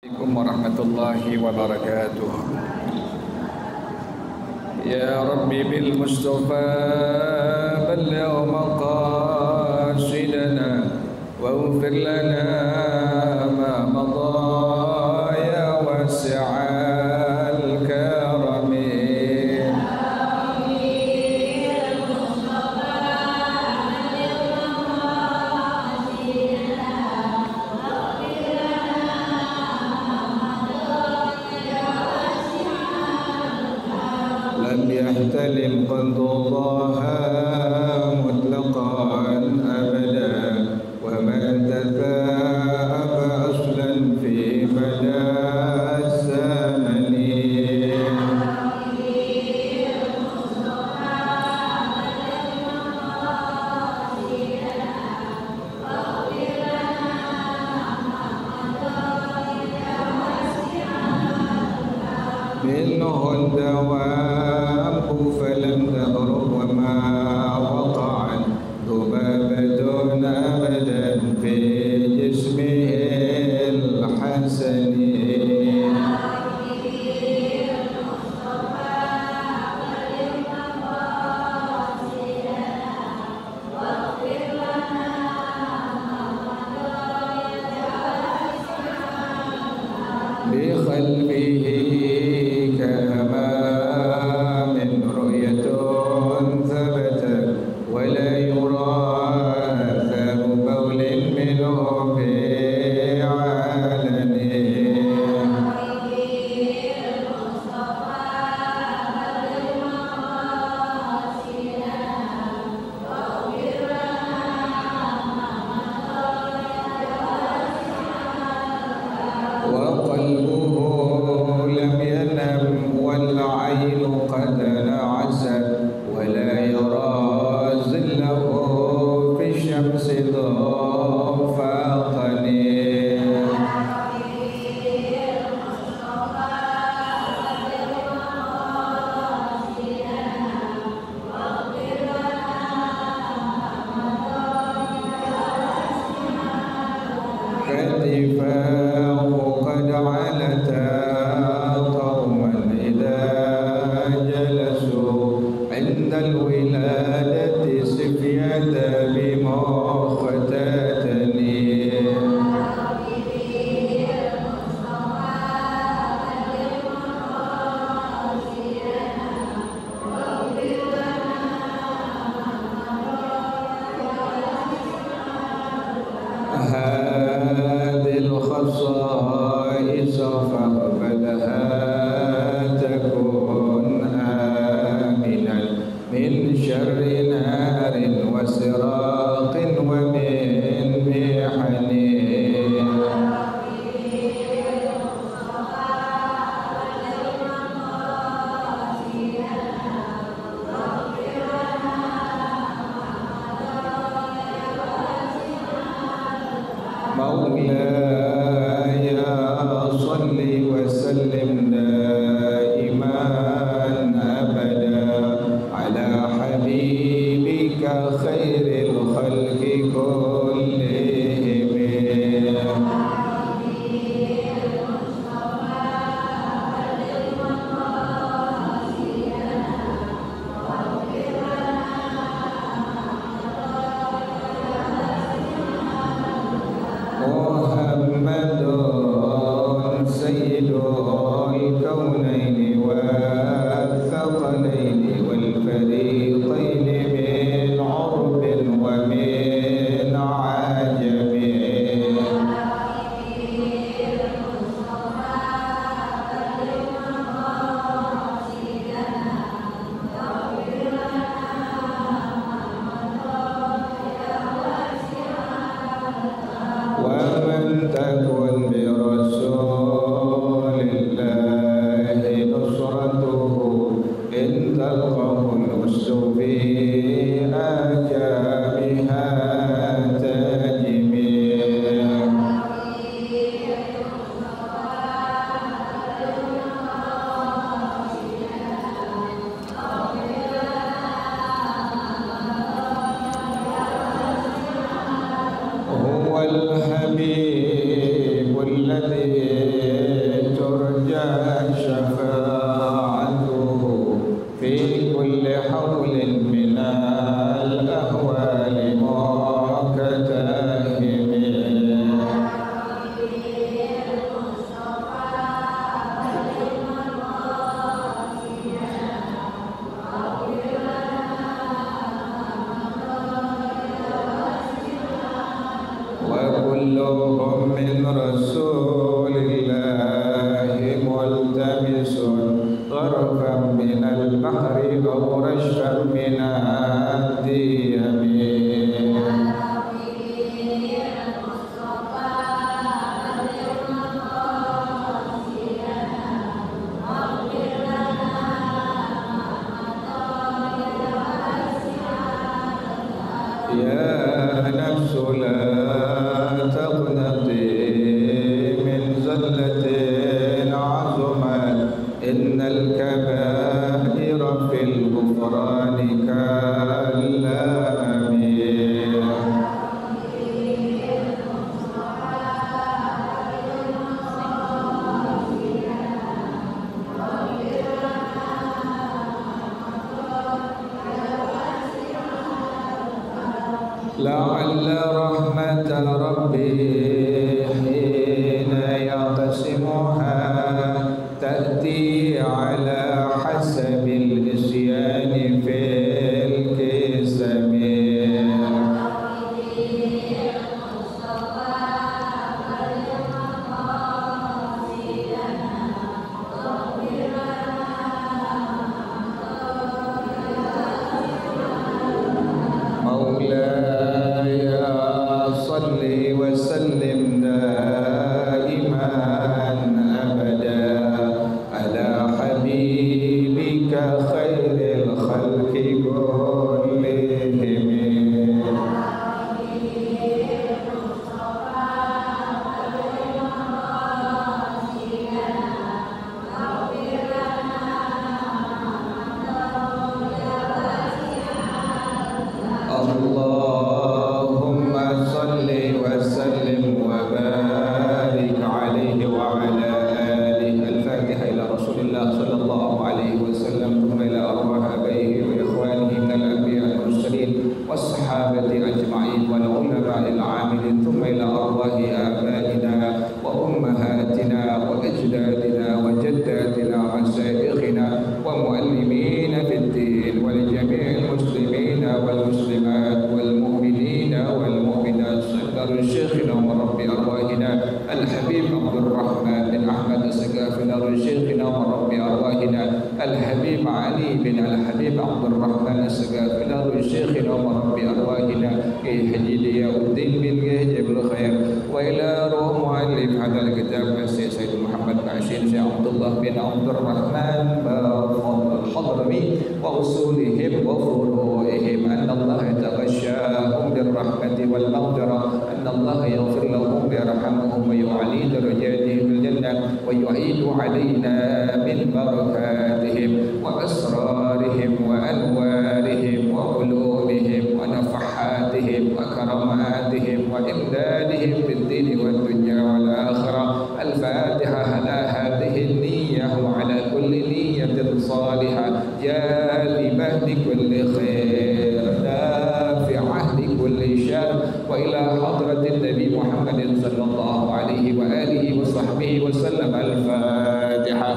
Assalamualaikum warahmatullahi wabarakatuh. Ya Rabbi bil Mustafa balligh maqasidana waghfir lana ma madha ya wasi'al karami. يحتلم قلبها مطلقا أبدا وما تثاءب أصلا في مدى الزمن منه الدوام فلم تهرب وما وقعت ذبابة أبدا في جسمه الحسن بقلبه كما من رؤية ثبت ولا يرى ثاب بول منه في علنه وقلبه لم ينم والعين قد نعست ولا يرى ظله في الشمس ضافقني كتفاه قد علتا قوما إذا جلسوا عند الولادة سفية بمختتني هذه الخصائص فاقبلها تكون آمنا من شر نار وسراق ومن محن مولاي صل وسلم شفاعته في كل حول من الأهوال مكتاهم. وكلهم من رسول الله ملتمس غرفا من البحر أو رشفا من الديم. يا نفس لا تقنطي من زلة عظمت إن الكبائر في الغفران كاللام. لعل رحمة ربي حين يقسمها تأتي على حسب النسيان في القسم. مولاي صل وسلم دائما أبدا على حبيبك خير الخلق كلهم. اللهم صل وسلم وبارك عليه وعلى آله. الفاتحة إلى رسول الله صلى الله عليه وسلم، ثم إلى أرواح أبيه وإخوانه من الأنبياء المرسلين والصحابة أجمعين والعلماء العاملين، ثم إلى أرواح آبائنا وأمهاتنا وأجدادنا وجداتنا ومشايخنا ومعلمين في الدين ولجميع المسلمين والمسلمات والمؤمنين والمؤمنات. صدر شيخنا ورب أرواحنا الحبيب عبد الرحمن بن أحمد السقافي، شيخنا ورب أرواحنا الحبيب علي بن الحبيب عبد الرحمن السقافي، شيخنا ورب أرواحنا حجي ضياء الدين بن جبل الخير، وإلى روح مؤلف هذا الكتاب السيد سيد محمد عاشين شيخ عبد الله بن عبد الرحمن الحضرمي وأصولهم وفروعهم، أن الله يتغشاهم بالرحمة والمغفرة، أن الله يغفر لهم ويرحمهم ويعلي درجاتهم في الجنة ويعيد علينا من بركاتهم وأسرارهم وأنوارهم وعلومهم ونفحاتهم وكراماتهم وإمدادهم في الدين والدنيا والآخرة. الفاتحة على هذه النية وعلى كل نية صالحة جالبة لكل خير نافعة لكل شر، وإلى حضرة النبي محمد صلى الله عليه وآله وصحبه وسلم. الفاتحة.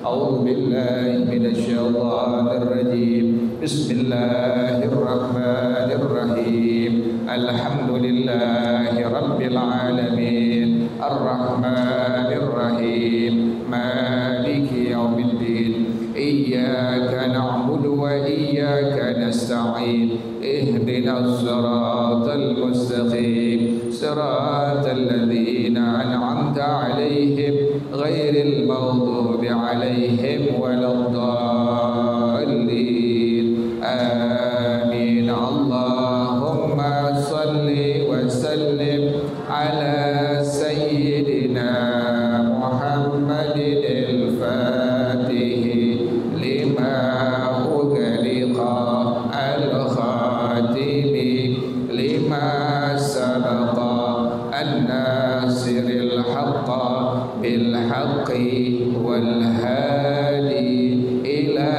أعوذ بالله من الشيطان الرجيم. بسم الله الرحمن الرحيم. الحمد لله رب العالمين الرحمن الرحيم مالك يوم الدين. إياك نعبد وإياك نستعين. اهدنا الصراط المستقيم، صراط الذين أنعمت عليهم غير المغضوب عليهم ولا الضالين. آمين. اللهم صل وسلم على سيدنا محمد الفاتح لما أغلق الخاتم لما سبق الناصر الحق بالحق الحق والهادي إلى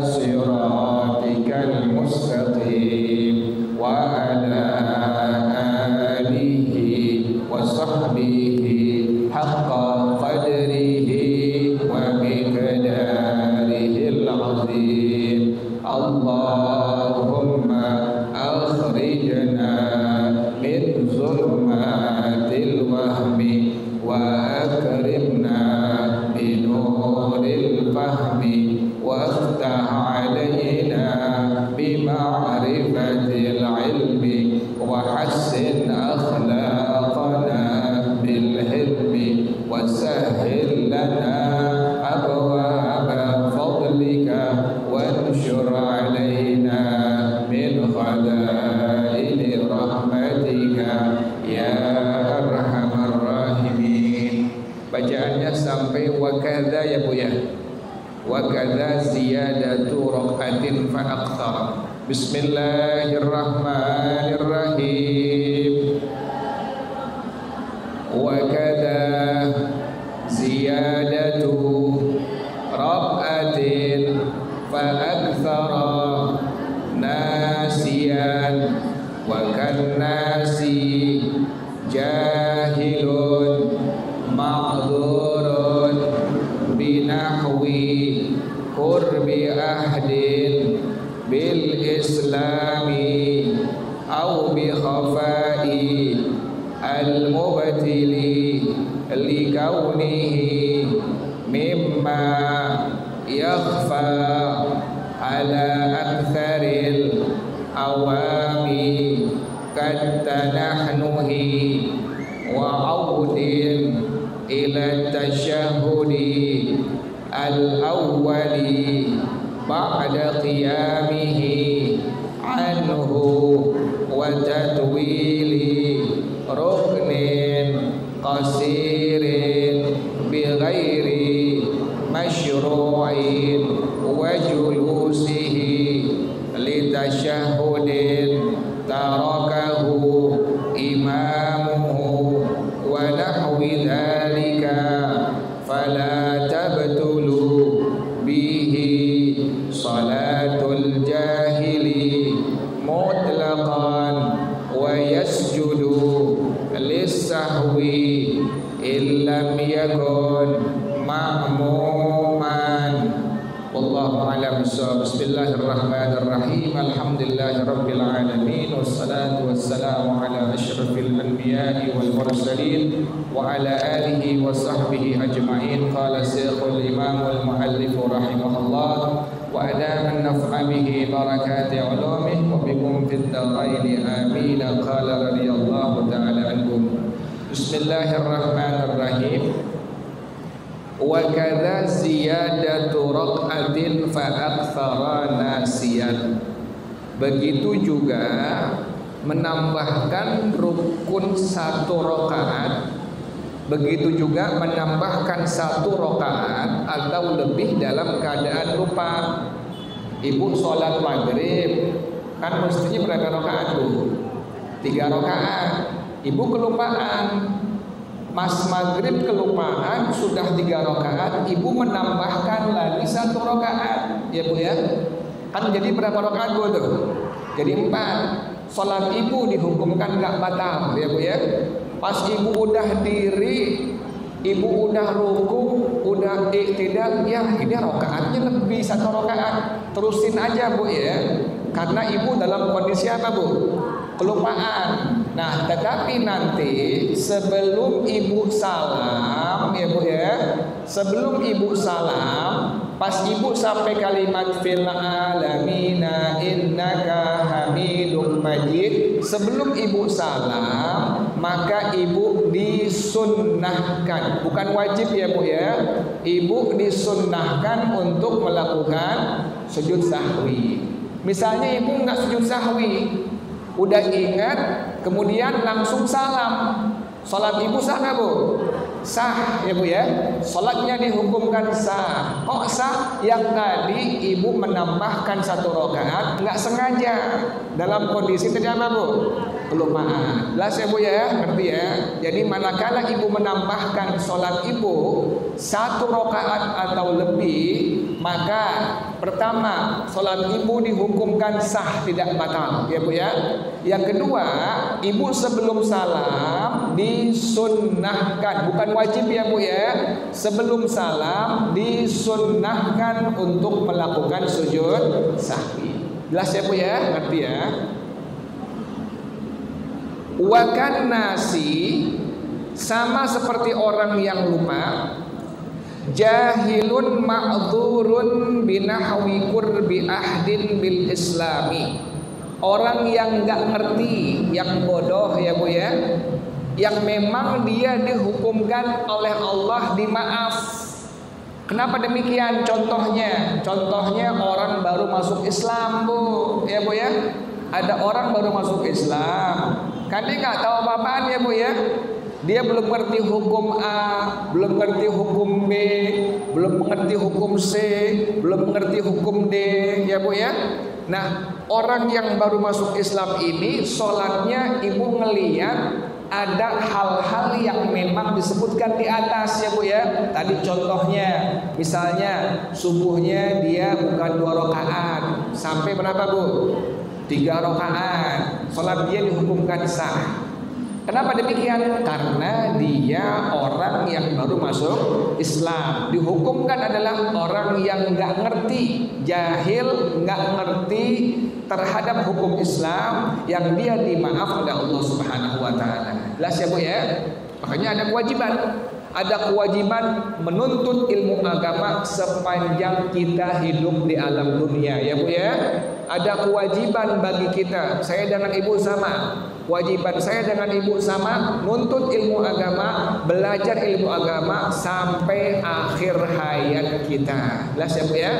صراطك المستقيم وعلى آله وصحبه حق قدره ومقداره العظيم اللهم أخرجنا من ظلمات الوهم وأكرمنا بنور الفهم وافتح علينا بمعرفة العلم وحسن أخلاقنا بالحلم وسهل لنا أبواب فضلك وانشر علينا من خزائن رحمتك يا أرحم الراحمين. Bacaannya sampai wakadha ya Bu ya. Wakadha ziyadatu raqatin fa akthar. Bismillahirrahmanirrahim. Wakadha ziyadatu raqatin fa akthara nasiyan wa kan nasi jahilun ma'dzurun binahwi qurbi ahdin bil islami au bi khafai al mubtili li kaunihi mimma yakhfa ala aktharil awami katanahnuhi wa audin ila tashahudi al-awwali ba'da qiyamihi anhu wa tatwili ruknin qasirin bighairi masyru'in wa julusihi litashahudin tarakahu imamuhu wa nahwi dhalika fala tabtulu bihi salatul jahili mutlaqan wa yasjudu lis-sahwi illam yakun ma'muman. Wallahu a'lam bissawab. Bismillahirrahmanirrahim. Alhamdulillahirabbil alamin wassalatu wassalamu ala asyrafil anbiya'i wal mursalin wa ala alihi wa sahbihi ajma'in. Qala Syekhul Imam wal Muallif rahimahullah wa adaman naf'a bihi barakati ulumih wa bikum fid dharain amin. Qala radhiyallahu ta'ala anhum. Bismillahirrahmanirrahim. Wa kadza ziyadatu raq'atin fa aktsara nasiyan. Begitu juga menambahkan rukun satu rakaat, begitu juga menambahkan satu rakaat atau lebih dalam keadaan lupa. Ibu sholat maghrib kan mestinya berapa rakaat Bu? 3 rakaat. Ibu kelupaan. Mas maghrib kelupaan sudah 3 rakaat, ibu menambahkan lagi 1 rakaat, ya Bu ya. Kan jadi berapa rakaat Bu tuh? Jadi 4. Salat ibu dihukumkan gak batal, ya Bu ya. Pas ibu udah diri, ibu udah ruku, udah iktidal, ya ini rakaatnya lebih 1 rakaat. Terusin aja Bu ya. Karena ibu dalam kondisi apa Bu? Kelupaan. Nah, tetapi nanti sebelum ibu salam, ya Bu ya, sebelum ibu salam, pas ibu sampai kalimat fil alamina innaka hamidum majid, sebelum ibu salam, maka ibu disunnahkan, bukan wajib ya Bu ya, ibu disunnahkan untuk melakukan sujud sahwi. Misalnya ibu nggak sujud sahwi, udah ingat, kemudian langsung salam, salat ibu sah nggak Bu? Sah ya Bu ya. Salatnya dihukumkan sah. Kok sah? Yang tadi ibu menambahkan 1 rakaat nggak sengaja dalam kondisi terjadi apa Bu? Kelupaan. Jelas ya Bu ya, ngerti ya. Jadi manakala ibu menambahkan salat ibu 1 rakaat atau lebih, maka pertama sholat ibu dihukumkan sah, tidak batal, ya Bu ya. Yang kedua, ibu sebelum salam disunnahkan, bukan wajib ya Bu ya, sebelum salam disunnahkan untuk melakukan sujud sahwi. Jelas ya Bu ya, ngerti ya. Wakan nasi, sama seperti orang yang lupa, jahilun ma'dzurun binahwi qurbi ahdin bil islami, orang yang nggak ngerti, yang bodoh ya Bu ya, yang memang dia dihukumkan oleh Allah dimaaf. Kenapa demikian? Contohnya orang baru masuk Islam Bu, ya Bu ya. Ada orang baru masuk Islam, kan dia nggak tahu apa-apaan ya Bu ya. Dia belum mengerti hukum A, belum mengerti hukum B, belum mengerti hukum C, belum mengerti hukum D, ya Bu ya. Nah, orang yang baru masuk Islam ini sholatnya ibu ngeliat ada hal-hal yang memang disebutkan di atas ya Bu ya. Tadi contohnya, misalnya subuhnya dia bukan 2 rakaat, sampai berapa Bu? 3 rakaat, sholat dia dihukumkan sah. Kenapa demikian? Karena dia orang yang baru masuk Islam. Dihukumkan adalah orang yang nggak ngerti, jahil, nggak ngerti terhadap hukum Islam, yang dia dimaaf oleh Allah Subhanahu Wa Taala. Jelas ya Bu ya. Makanya ada kewajiban. Ada kewajiban menuntut ilmu agama sepanjang kita hidup di alam dunia ya Bu ya. Ada kewajiban bagi kita. Saya dengan ibu sama. Kewajiban saya dengan ibu sama, nuntut ilmu agama, belajar ilmu agama sampai akhir hayat kita. Jelas ya Bu ya.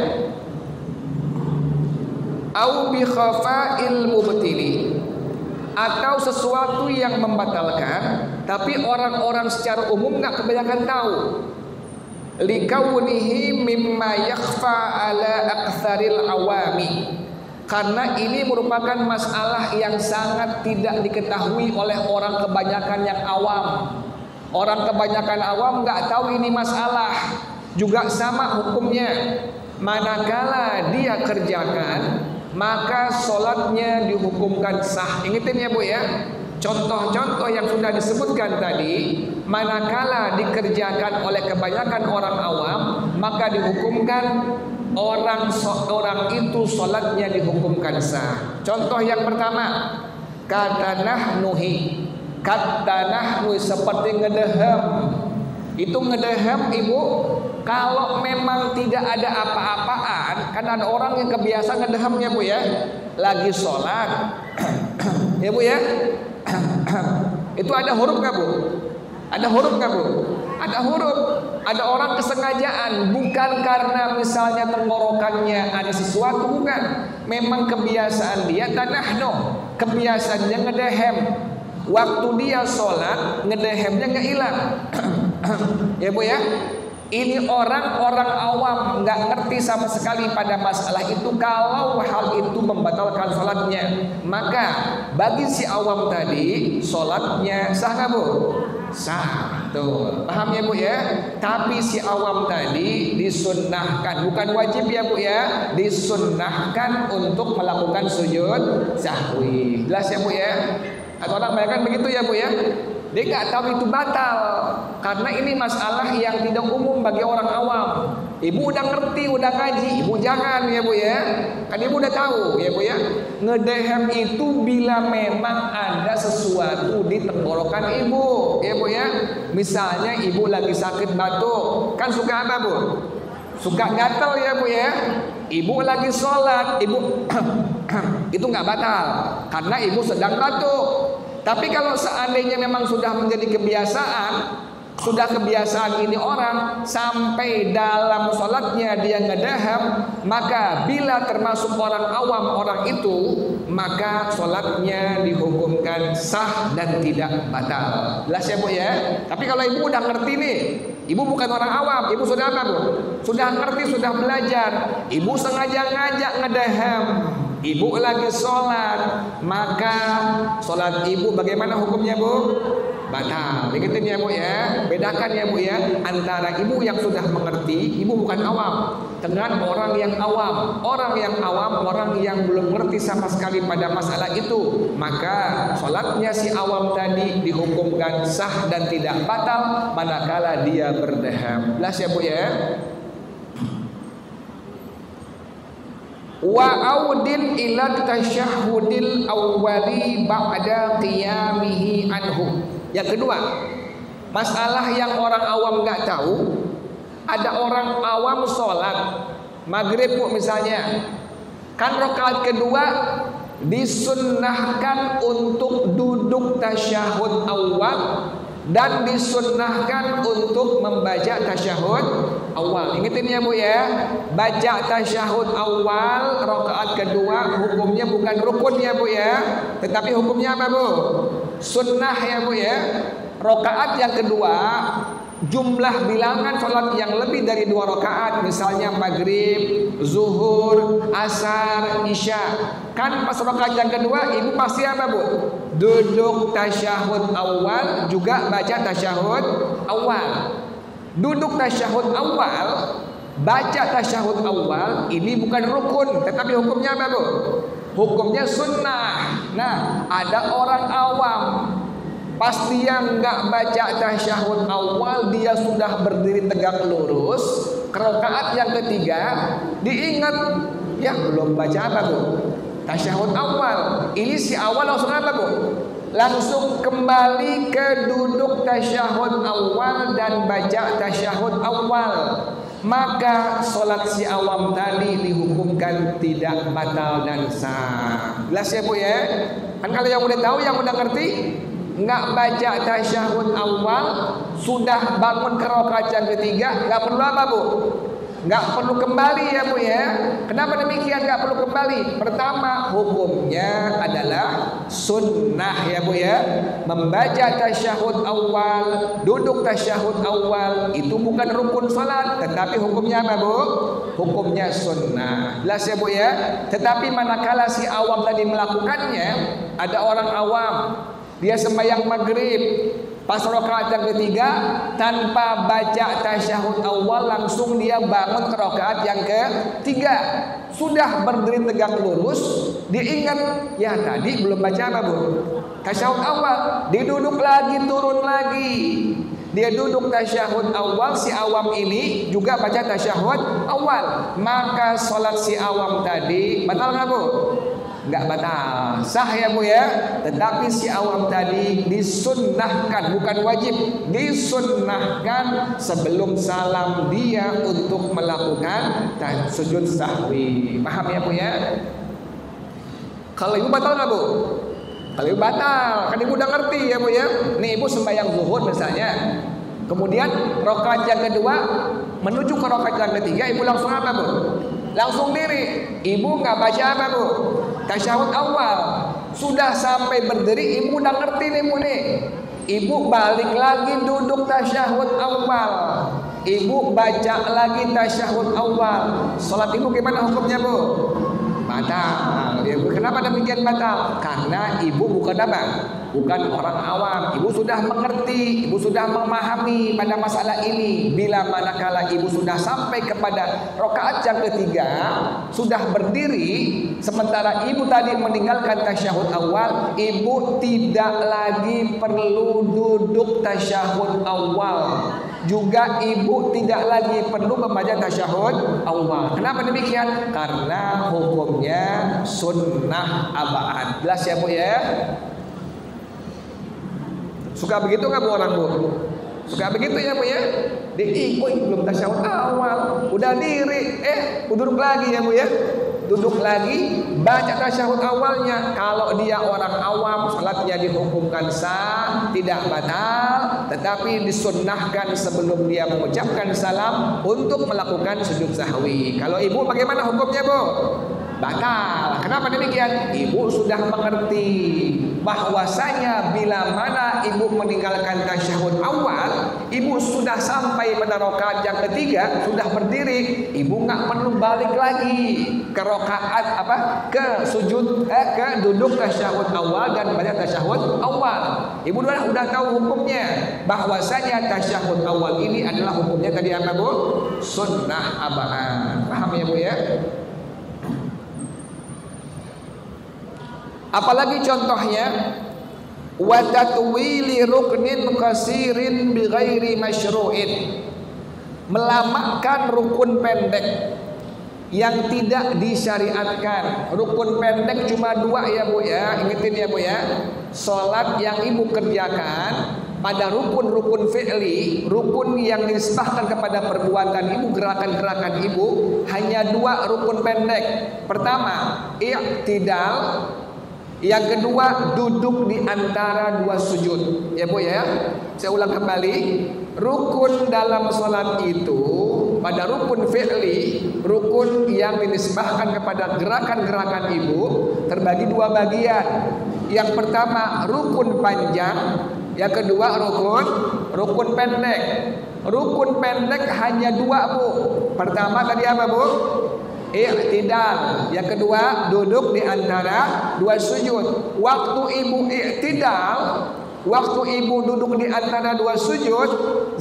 Au bi khafa'il mubtili, atau sesuatu yang membatalkan tapi orang-orang secara umum nggak kebanyakan tahu. Likaunihi mimma yakhfa ala aktsaril awami, karena ini merupakan masalah yang sangat tidak diketahui oleh orang kebanyakan yang awam. Orang kebanyakan awam nggak tahu ini masalah, juga sama hukumnya. Manakala dia kerjakan, maka sholatnya dihukumkan sah. Ingetin ya Bu ya. Contoh-contoh yang sudah disebutkan tadi, manakala dikerjakan oleh kebanyakan orang awam, maka dihukumkan orang itu sholatnya dihukumkan sah. Contoh yang pertama, kata nahnuhi, seperti ngedehem. Itu ngedehem ibu, kalau memang tidak ada apa-apaan, kan ada orang yang kebiasa ngedehemnya Bu ya, lagi sholat ya Bu ya. Itu ada huruf gak Bu? Ada huruf gak Bu? Ada huruf. Ada orang kesengajaan, bukan karena misalnya tenggorokannya ada sesuatu, bukan. Memang kebiasaan dia tanahno, kebiasaannya ngedehem. Waktu dia sholat, ngedehemnya nggak hilang. Ya Bu ya. Ini orang-orang awam nggak ngerti sama sekali pada masalah itu. Kalau hal itu membatalkan sholatnya, maka bagi si awam tadi sholatnya sah nggak Bu? Sah. Tuh, paham ya Bu ya? Tapi si awam tadi disunnahkan, bukan wajib ya Bu ya, disunnahkan untuk melakukan sujud sahwi. Jelas ya Bu ya? Atau orang bayangkan begitu ya Bu ya? Dia nggak tahu itu batal, karena ini masalah yang tidak umum bagi orang awam. Ibu udah ngerti, udah ngaji, ibu jangan ya Bu ya. Kan ibu udah tahu ya Bu ya. Ngedehem itu bila memang ada sesuatu di tenggorokan ibu ya Bu ya. Misalnya ibu lagi sakit batuk, kan suka apa Bu? Suka gatal ya Bu ya. Ibu lagi sholat, ibu itu nggak batal, karena ibu sedang batuk. Tapi kalau seandainya memang sudah menjadi kebiasaan, sudah kebiasaan ini orang sampai dalam sholatnya dia ngedehem, maka bila termasuk orang awam orang itu, maka sholatnya dihukumkan sah dan tidak batal. Jelas ya Bu ya. Tapi kalau ibu udah ngerti nih, ibu bukan orang awam, ibu sudah apa Bu? Sudah ngerti, sudah belajar. Ibu sengaja ngajak ngedehem, ibu lagi sholat, maka sholat ibu bagaimana hukumnya Bu? batal. Ingetin ya Bu ya, bedakan ya Bu ya antara ibu yang sudah mengerti, ibu bukan awam, dengan orang yang awam. Orang yang awam, orang yang belum mengerti sama sekali pada masalah itu, maka sholatnya si awam tadi dihukumkan sah dan tidak batal manakala dia berdaham. Jelas ya Bu ya. Wa audin ila tasyahhudil awwali ba'da qiyamihi anhu. Yang kedua, masalah yang orang awam nggak tahu. Ada orang awam sholat maghrib Bu misalnya, kan rakaat kedua disunnahkan untuk duduk tasyahud awal dan disunnahkan untuk membaca tasyahud awal. Ingetin ya Bu ya, baca tasyahud awal rakaat kedua hukumnya bukan rukun ya Bu ya, tetapi hukumnya apa Bu? Sunnah ya Bu ya. Rakaat yang kedua, jumlah bilangan sholat yang lebih dari 2 rakaat, misalnya maghrib, zuhur, asar, isya. Kan pas rakaat yang kedua ibu pasti apa Bu? Duduk tasyahud awal, juga baca tasyahud awal. Duduk tasyahud awal, baca tasyahud awal, ini bukan rukun, tetapi hukumnya apa Bu? Hukumnya sunnah. Nah, ada orang awam, pas dia nggak baca tasyahud awal, dia sudah berdiri tegak lurus ke rakaat yang ketiga, diingat ya belum baca apa Bu? Tasyahud awal. Ini si awal langsung apa Bu? Langsung kembali ke duduk tasyahud awal dan baca tasyahud awal. Maka sholat si awam tadi dihukumkan tidak batal dan sah. Jelas ya Bu ya? Kan kalau yang udah tahu, yang udah ngerti, nggak baca tasyahud awal, sudah bangun ke rakaat yang ketiga, nggak perlu apa Bu? Nggak perlu kembali ya Bu ya. Kenapa demikian nggak perlu kembali? Pertama, hukumnya adalah sunnah ya Bu ya. Membaca tasyahud awal, duduk tasyahud awal itu bukan rukun salat, tetapi hukumnya apa Bu? Hukumnya sunnah. Jelas ya Bu ya. Tetapi manakala si awam tadi melakukannya, ada orang awam, dia sembahyang maghrib, pas rakaat yang ketiga tanpa baca tasyahud awal langsung dia bangun ke rakaat yang ketiga, sudah berdiri tegak lurus, diingat ya tadi belum baca apa Bu? Tasyahud awal, diduduk lagi, turun lagi. Dia duduk tasyahud awal, si awam ini juga baca tasyahud awal, maka sholat si awam tadi batal nggak Bu? Nggak batal, sah ya Bu ya. Tetapi si awam tadi disunnahkan, bukan wajib, disunnahkan sebelum salam dia untuk melakukan sujud sahwi. Paham ya Bu ya? Kalau ibu batal nggak Bu? Kalau ibu batal, kan ibu udah ngerti ya Bu ya. Nih ibu sembahyang zuhur misalnya, kemudian rakaat yang kedua menuju ke rakaat yang ketiga, ibu langsung apa Bu? Langsung diri. Ibu nggak baca apa Bu? Tasyahud awal. Sudah sampai berdiri, ibu udah ngerti nih Bu nih. Ibu balik lagi duduk tasyahud awal, ibu baca lagi tasyahud awal. Salat ibu gimana hukumnya Bu? Batal. Ya, kenapa demikian batal? Karena ibu bukan apa? Bukan orang awam. Ibu sudah mengerti, ibu sudah memahami pada masalah ini. Bila manakala ibu sudah sampai kepada rakaat yang ketiga, sudah berdiri, sementara ibu tadi meninggalkan tasyahud awal, ibu tidak lagi perlu duduk tasyahud awal. Juga ibu tidak lagi perlu membaca tasyahud awal. Kenapa demikian? Karena hukumnya sunnah abad. Jelas ya Bu ya? Suka begitu nggak Bu orang Bu? Suka begitu ya Bu ya? Belum tasyahud awal, udah diri, duduk lagi ya Bu ya? Duduk lagi, baca tasyahud awalnya. Kalau dia orang awam, salatnya dihukumkan sah, tidak batal, tetapi disunnahkan sebelum dia mengucapkan salam untuk melakukan sujud sahwi. Kalau ibu bagaimana hukumnya Bu? batal. Kenapa demikian? Ibu sudah mengerti bahwasanya bila mana ibu meninggalkan tasyahud awal, ibu sudah sampai pada rakaat yang ketiga, sudah berdiri, ibu nggak perlu balik lagi ke rakaat ke sujud ke duduk tasyahud awal dan baca tasyahud awal. Ibu udah tahu hukumnya, bahwasanya tasyahud awal ini adalah hukumnya tadi apa Bu? Sunnah abaan. Paham ya Bu ya? Apalagi contohnya, wa tatwili ruknin qasirin bighairi masyru'in, melamakan rukun pendek yang tidak disyariatkan. Rukun pendek cuma 2 ya Bu ya, ingetin ya Bu ya. Salat yang ibu kerjakan pada rukun-rukun fi'li, rukun yang dinisbahkan kepada perbuatan ibu, gerakan-gerakan ibu, hanya 2 rukun pendek. Pertama, i'tidal. Yang kedua, duduk di antara 2 sujud. Ya Bu ya. Saya ulang kembali. Rukun dalam salat itu pada rukun fi'li, rukun yang dinisbahkan kepada gerakan-gerakan ibu, terbagi 2 bagian. Yang pertama rukun panjang, yang kedua rukun pendek. Rukun pendek hanya 2 Bu. Pertama tadi apa Bu? I'tidal. Yang kedua duduk di antara 2 sujud. Waktu ibu i'tidal, waktu ibu duduk di antara 2 sujud,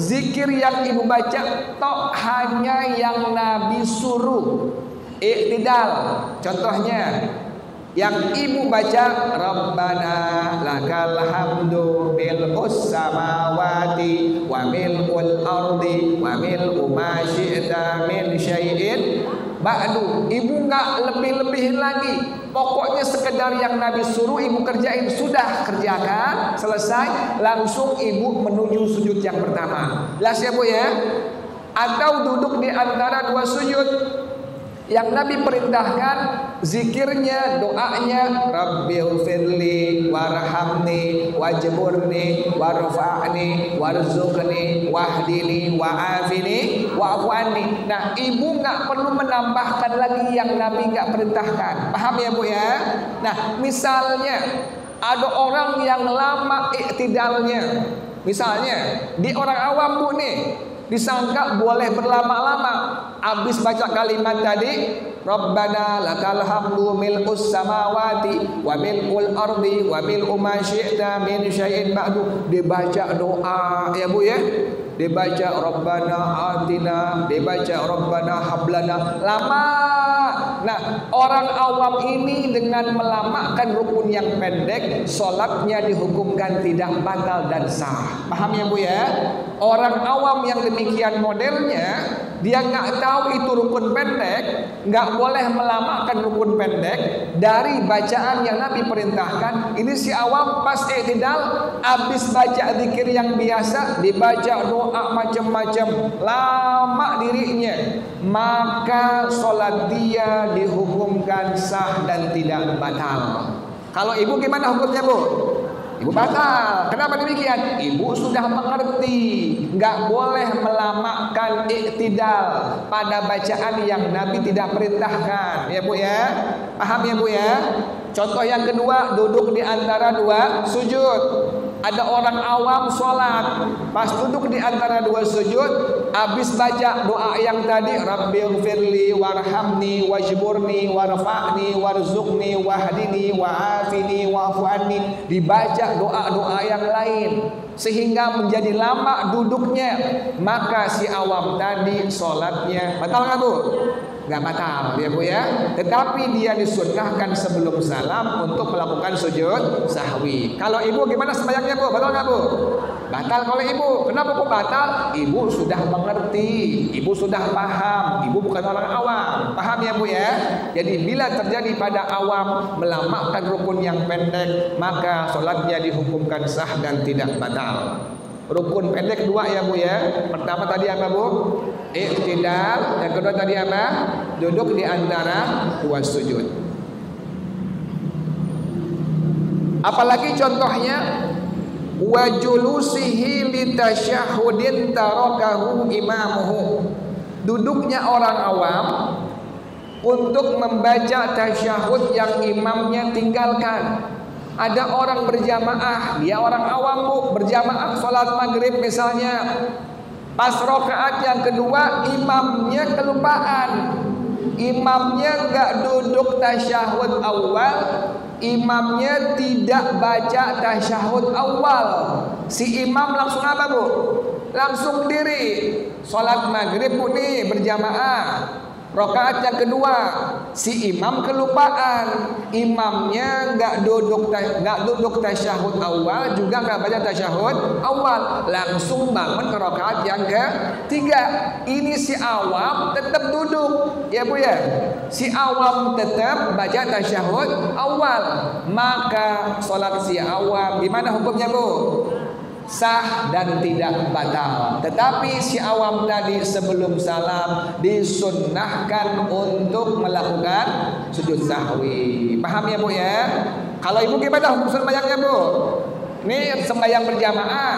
zikir yang ibu baca tok hanya yang Nabi suruh. I'tidal. Contohnya yang ibu baca, Rabbana lakal hamdu mil'us samawati wa mil'ul ardi wa mil'u ma syi'ta min syai'in ba'du. Ibu nggak lebih-lebihin lagi, pokoknya sekedar yang Nabi suruh ibu kerjain, sudah kerjakan, selesai, langsung ibu menuju sujud yang pertama. Jelas ya Bu ya? Atau duduk di antara 2 sujud, yang Nabi perintahkan zikirnya, doanya, Rabbighfirli warhamni wajburni warfa'ni warzuqni wahdini wa'afini wa'fu anni. Nah, ibu nggak perlu menambahkan lagi yang Nabi nggak perintahkan. Paham ya Bu ya? Nah, misalnya ada orang yang lama i'tidalnya, misalnya di orang awam Bu nih, disangka boleh berlama-lama. Habis baca kalimat tadi, Rabbana lakal hamdu mil'us samawati wa mil'ul ardi wa mil'u ma syi'ta min syai'in ba'du. Dibaca doa ya Bu ya. Dibaca Rabbana atina, dibaca Rabbana hablana. Lama. Nah, orang awam ini dengan melamakan rukun yang pendek, sholatnya dihukumkan tidak batal dan sah. Paham ya Bu ya? Orang awam yang demikian modelnya, dia nggak tahu itu rukun pendek, nggak boleh melamakan rukun pendek dari bacaan yang Nabi perintahkan. Ini si awam pas i'tidal, habis baca zikir yang biasa, dibaca doa macam-macam, lama dirinya, maka sholat dia dihukumkan sah dan tidak batal. Kalau ibu gimana hukumnya Bu? Ibu batal. Kenapa demikian? Ibu sudah mengerti, nggak boleh melamakan i'tidal pada bacaan yang Nabi tidak perintahkan. Ya Bu ya? Paham ya Bu ya? Contoh yang kedua, duduk di antara 2 sujud. Ada orang awam sholat, pas duduk di antara 2 sujud, habis baca doa yang tadi, Rabbighfirli warhamni wajburni warfa'ni warzuqni wahdini wa'afini wa'fu anni, dibaca doa-doa yang lain sehingga menjadi lama duduknya, maka si awam tadi sholatnya batal nggak Bu? Nggak batal ya Bu ya. Tetapi dia disunnahkan sebelum salam untuk melakukan sujud sahwi. Kalau ibu gimana sembahyangnya Bu? Batal nggak Bu? Batal kalau ibu. Kenapa kok batal? Ibu sudah mengerti, ibu sudah paham, ibu bukan orang awam. Paham ya Bu ya? Jadi bila terjadi pada awam melamakan rukun yang pendek, maka sholatnya dihukumkan sah dan tidak batal. Rukun pendek 2 ya Bu ya. Pertama tadi apa Bu? I'tidal. Yang kedua tadi apa? Duduk di antara 2 sujud. Apalagi contohnya, wa julusihi li tasyahhudin tarakahu imamuhu. Duduknya orang awam untuk membaca tasyahud yang imamnya tinggalkan. Ada orang berjamaah, dia orang awam bu, berjamaah sholat maghrib misalnya. Pas rokaat yang kedua imamnya kelupaan, imamnya nggak duduk tasyahud awal, imamnya tidak baca tasyahud awal. Si imam langsung apa bu? Langsung diri. Sholat maghrib bu nih berjamaah. Rakaat yang kedua, si imam kelupaan, imamnya nggak duduk tasyahud awal, juga nggak baca tasyahud awal, langsung bangun ke rakaat yang ketiga. Ini si awam tetap duduk, ya bu ya. Si awam tetap baca tasyahud awal, maka sholat si awam gimana hukumnya bu? Sah dan tidak batal. Tetapi si awam tadi sebelum salam disunnahkan untuk melakukan sujud sahwi. Paham ya bu ya? Kalau ibu gimana hukum sembahyangnya bu? Ini sembahyang berjamaah,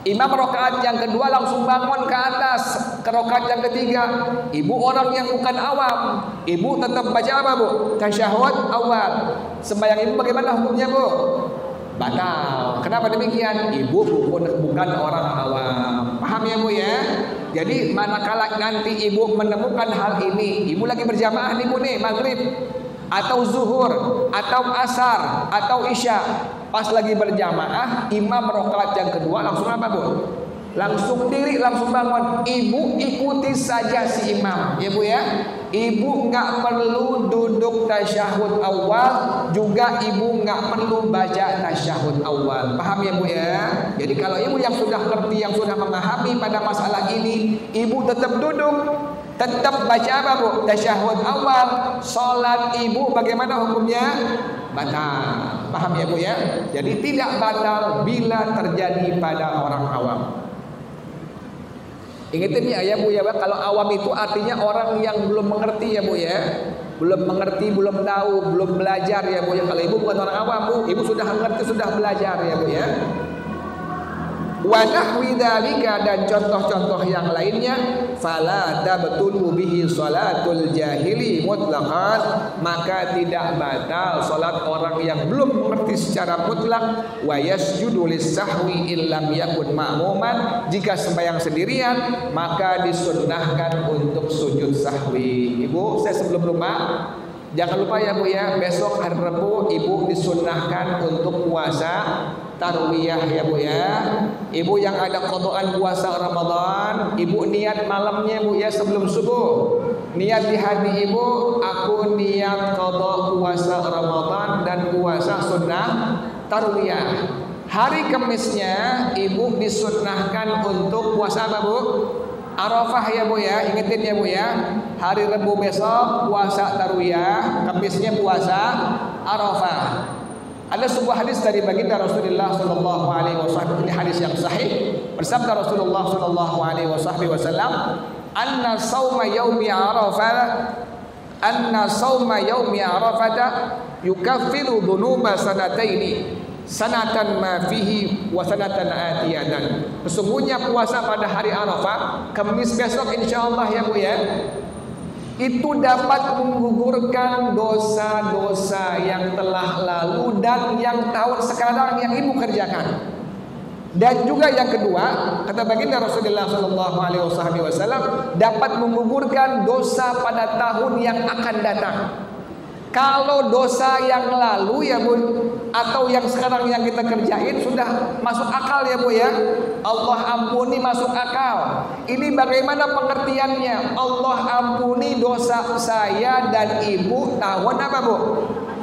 imam rakaat yang kedua langsung bangun ke atas ke rakaat yang ketiga. Ibu orang yang bukan awam, ibu tetap baca apa bu? Tasyahud awal. Sembahyang ibu bagaimana hukumnya bu? Batal. Kenapa demikian? Ibu bukan orang awam. Paham ya bu ya? Jadi manakala nanti ibu menemukan hal ini, ibu lagi berjamaah nih bu nih, maghrib atau zuhur atau asar atau isya, pas lagi berjamaah imam rakaat yang kedua langsung apa bu? Langsung diri, langsung bangun. Ibu ikuti saja si imam, ya bu ya. Ibu nggak perlu duduk tasyahud awal, juga ibu nggak perlu baca tasyahud awal. Paham ya bu ya? Jadi kalau ibu yang sudah ngerti, yang sudah memahami pada masalah ini, ibu tetap duduk, tetap baca apa bu? Tasyahud awal. Sholat ibu bagaimana hukumnya? Batal. Paham ya bu ya? Jadi tidak batal bila terjadi pada orang awam. Ingetin ya bu ya, kalau awam itu artinya orang yang belum mengerti ya bu ya, belum mengerti, belum tahu, belum belajar ya bu ya. Kalau ibu bukan orang awam bu, ibu sudah mengerti, sudah belajar ya bu ya. Wa nahwi dzalika, dan contoh-contoh yang lainnya, fala tabtulu bihi salatul jahili mutlaqan, maka tidak batal salat orang yang belum mengerti secara mutlak. Wa yasjudu lis-sahwi illam yakun ma'muman, jika sembahyang sendirian maka disunnahkan untuk sujud sahwi. Ibu, saya sebelum lupa, jangan lupa ya bu ya, besok hari Rabu ibu disunnahkan untuk puasa tarwiyah ya bu ya. Ibu yang ada qadaan puasa Ramadan, ibu niat malamnya bu ya, sebelum subuh. Niat di hati ibu, aku niat qada puasa Ramadan dan puasa sunnah tarwiyah. Hari Kamisnya ibu disunnahkan untuk puasa apa bu? Arafah ya bu ya, ingetin ya bu ya. Hari Rabu besok puasa tarwiyah, Kamisnya puasa Arafah. Ada sebuah hadis dari baginda Rasulullah sallallahu alaihi wasallam, ini hadis yang sahih. Bersabda Rasulullah sallallahu alaihi wasallam, anna sauma yaumi arafah yukaffiru dhunuba sanataini, sanatan ma fihi wa sanatan atiyatan. Sesungguhnya puasa pada hari Arafah, Kamis besok insyaallah ya bu ya, itu dapat menggugurkan dosa-dosa yang telah lalu dan yang tahun sekarang yang ibu kerjakan. Dan juga yang kedua, kata baginda Rasulullah sallallahu alaihi wasallam, dapat menggugurkan dosa pada tahun yang akan datang. Kalau dosa yang lalu ya bu, atau yang sekarang yang kita kerjain sudah masuk akal ya bu ya, Allah ampuni masuk akal. Ini bagaimana pengertiannya? Allah ampuni dosa saya dan ibu tahun apa bu?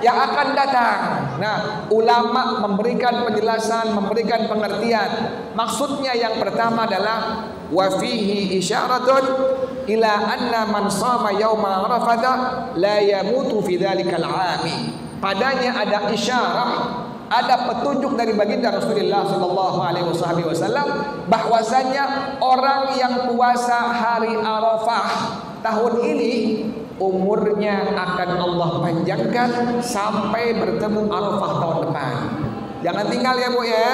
Yang akan datang. Nah, ulama memberikan penjelasan, memberikan pengertian. Maksudnya yang pertama adalah wa fihi isyaratun ila anna man shama yauma arafah la yamutu fi dzalikal 'ami. Padanya ada isyarat, ada petunjuk dari baginda Rasulullah sallallahu alaihi wasallam bahwasanya orang yang puasa hari Arafah tahun ini umurnya akan Allah panjangkan sampai bertemu Arafah tahun depan. Jangan tinggal ya bu ya.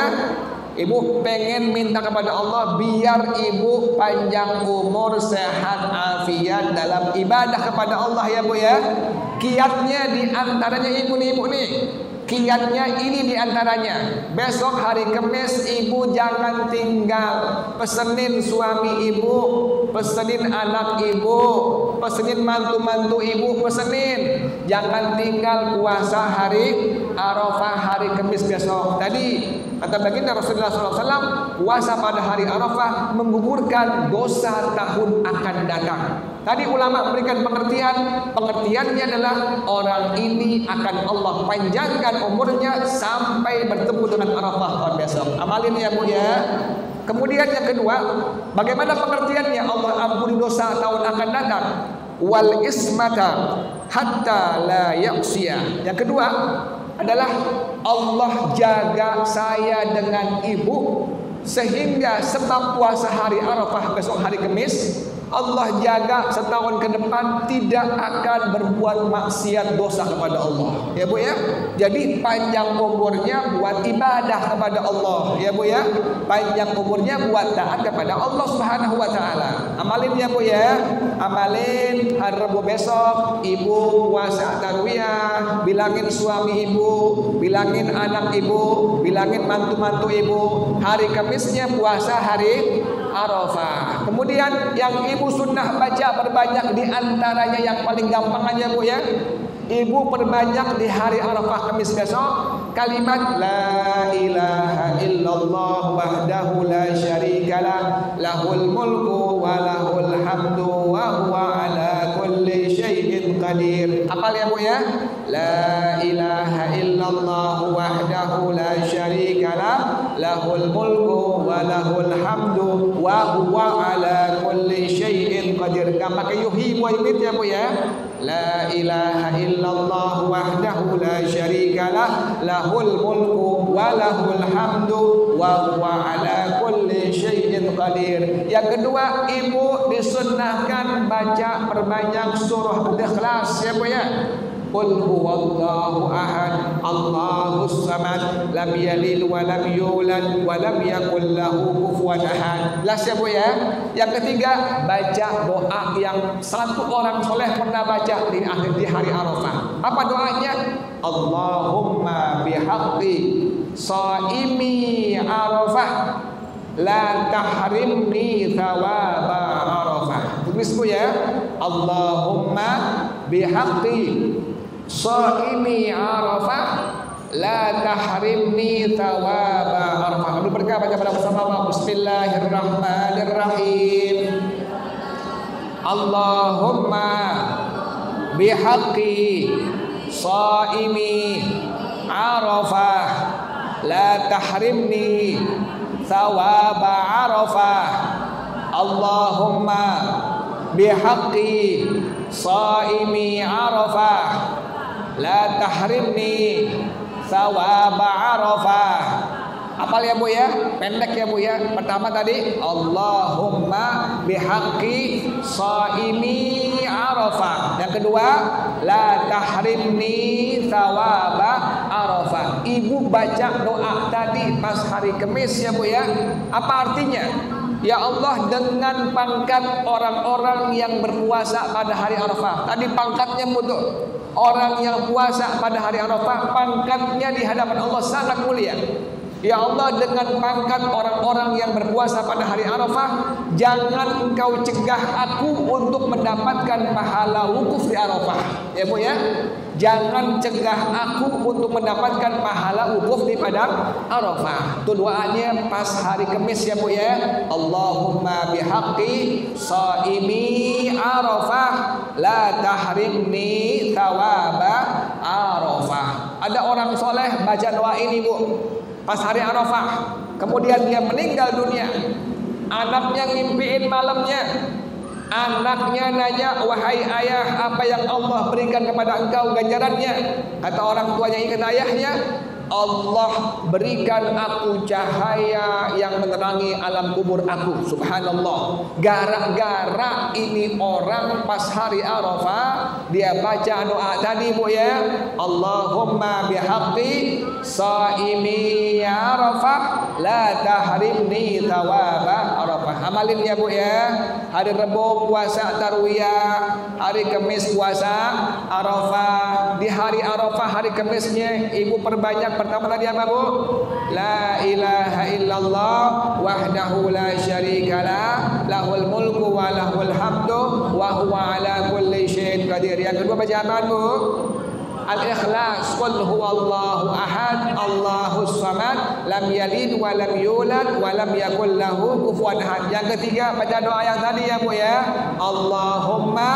Ibu pengen minta kepada Allah biar ibu panjang umur, sehat walafiat dalam ibadah kepada Allah ya Bu ya. Kiatnya di antaranya ibu nih. Kiatnya ini diantaranya. Besok hari Kamis ibu jangan tinggal. Pesenin suami ibu, pesenin anak ibu, pesenin mantu-mantu ibu, pesenin. Jangan tinggal puasa hari Arafah hari Kamis besok. Tadi kata baginda Rasulullah SAW, puasa pada hari Arafah menggugurkan dosa tahun akan datang. Tadi ulama memberikan pengertiannya adalah orang ini akan Allah panjangkan umurnya sampai bertemu dengan Arafah tahun besok. Amalin ya Bu ya. Kemudian yang kedua, bagaimana pengertiannya Allah ampuni dosa tahun akan datang? Wal ismata hatta la yaqsiya. Yang kedua adalah Allah jaga saya dengan ibu sehingga sebab puasa hari Arafah besok hari Kamis Allah jaga setahun ke depan tidak akan berbuat maksiat dosa kepada Allah. Ya Bu ya. Jadi panjang umurnya buat ibadah kepada Allah. Ya Bu ya. Panjang umurnya buat taat kepada Allah Subhanahu wa taala. Amalin ya Bu ya. Amalin hari Rabu besok ibu puasa tarawih, bilangin suami ibu, bilangin anak ibu, bilangin mantu-mantu ibu. Hari Kamisnya puasa hari Arafah. Kemudian yang ibu sunnah baca perbanyak di antaranya yang paling gampang aja Bu ya. Ibu perbanyak di hari Arafah Kamis besok kalimat la ilaha illallah wahdahu la syarikalah lahul mulku wa lahul hamdu wa huwa ala kulli syai'in qadir. Hafal ya Bu ya. La ilaha illallah wahdahu la syarikalah lahul mulku wa lahul hamdu wa huwa ala kulli syai'in qadir. Enggak pakai yuhyi wa yumiit ya Bu ya. La ilaha illallah wahdahu la syarikalah lahul mulku wa lahul hamdu wa huwa ala kulli syai'in qadir. Yang kedua, ibu disunnahkan baca perbanyak surah Al-Ikhlas ya Bu ya. Qul huwallahu ahad, Allahus samad, lam yalid wa lam yulad wa lam yakul lahu kufuwan ahad. Jelas ya Bu ya. Yang ketiga, baca doa yang satu orang soleh pernah baca di hari Arafah. Apa doanya? Allahumma bihaqqi shaimi Arafah la tahrimni thawaba Arafah. Tulis Bu ya. Allahumma bihaqqi shaimi Arafah la tahrimni thawaba Arafah. Kami berkah baca pada bersama-sama. Bismillahirrahmanirrahim. Allahumma bihaqqi shaimi Arafah la tahrimni thawaba Arafah. Allahumma bihaqqi shaimi Arafah la tahrimni thawaba Arafah. Hafal ya Bu ya, pendek ya Bu ya. Pertama tadi Allahumma bihaqqi shaimi Arafah. Yang kedua la tahrimni thawaba Arafah. Ibu baca doa tadi pas hari Kamis ya Bu ya. Apa artinya? Ya Allah, dengan pangkat orang-orang yang berpuasa pada hari Arafah. Tadi pangkatnya mutu. Orang yang puasa pada hari Arafah pangkatnya di hadapan Allah sangat mulia. Ya Allah, dengan pangkat orang-orang yang berpuasa pada hari Arafah, jangan Engkau cegah aku untuk mendapatkan pahala wukuf di Arafah. Ya Bu ya. Jangan cegah aku untuk mendapatkan pahala wukuf di padang Arafah. Itu doanya pas hari Kamis ya Bu ya. Allahumma bihaqqi shaimi Arafah la tahrimni thawaba Arafah. Ada orang soleh baca doa ini Bu pas hari Arafah, kemudian dia meninggal dunia. Anaknya ngimpiin malamnya. Anaknya nanya, wahai ayah, apa yang Allah berikan kepada engkau ganjarannya? Kata orang tuanya ingat ayahnya, Allah berikan aku cahaya yang menerangi alam kubur aku. Subhanallah. Gara-gara ini orang pas hari Arafah dia baca doa tadi Bu ya. Allahumma bihaqqi shaimi Arafah la tahrimni thawaba Arafah. Amalin ya Bu ya. Hari Rebo puasa tarwiyah, hari Kamis puasa Arafah. Di hari Arafah hari Kamisnya ibu perbanyak pertama tadi apa Bu? La ilaha illallah wahdahu la syarikalah lahul mulku wa lahul hamdu wa huwa ala kulli syai'in qadir. Yang kedua baca apa Bu? Al-Ikhlas, qul huwallahu ahad, Allahus samad, lam yalid wa lam yulad wa lam yakul lahu kufuwan ahad. Yang ketiga baca doa yang tadi ya Bu ya. Allahumma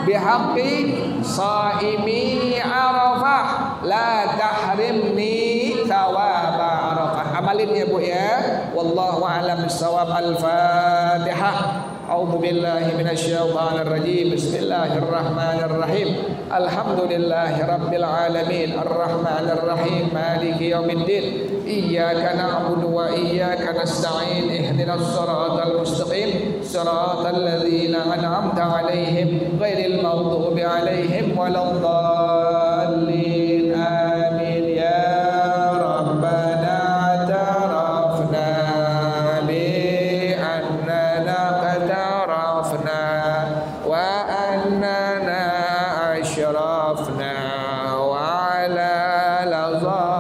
bihaqqi shaimi Arafah la tahrimni thawaba Arafah. Amalin ya Bu ya. Wallahu a'lam bissawab. Al-Fatihah. A'udzu billahi minasyaitonir rajim. Bismillahirrahmanirrahim. Alhamdulillahi rabbil alamin. Arrahmanir rahim. Maliki yaumiddin. Iyyaka na'budu wa iyyaka nasta'in. Ihdinas siratal mustaqim. Siratal ladzina an'amta 'alaihim ghairil maghdubi 'alaihim waladdallin. Amin ya rabbana tarafna bi annana qatarafna wa annana ashrafna wa ala laza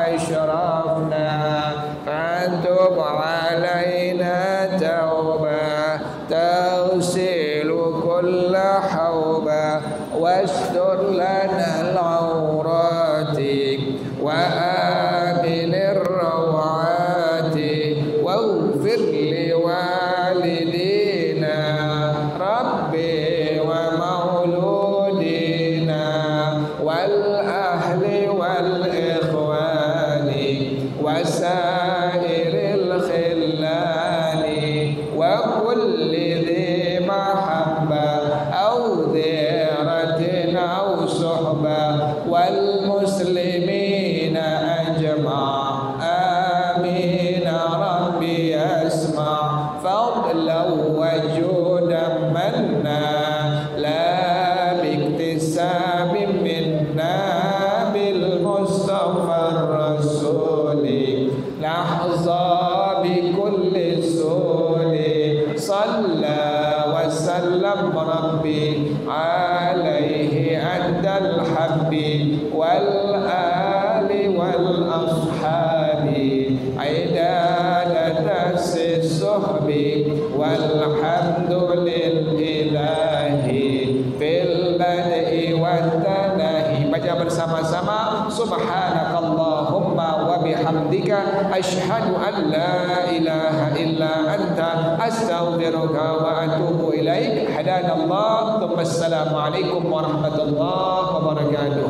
ashrafna fantub alaina tauba tagsilu kulla hauba wastur lana al-awrati wa aminir rawati waghfir li walidina rabbi wa mauludina wal ahli wal ikhwani wasairil khillani wa kulli dhi mahabba aw dhiratin aw suhba wal muslimina ajma' amin rabbi asma' fadlan wa judan manna la biktisabin minna bil mustafa rasuli lahza bi kulli suli salla wa sallam rabbi alaihi adal habbi wal ali wal ashabi aidadatas suhbi walhamdulillahi fil bad'i wat tanahi. Baca bersama-sama subhanakallahumma wa bihamdika asyhadu an la ilaha illa anta astaghfiruka wa atubu ilaik. Hadanallah. Assalamualaikum warahmatullahi wabarakatuh.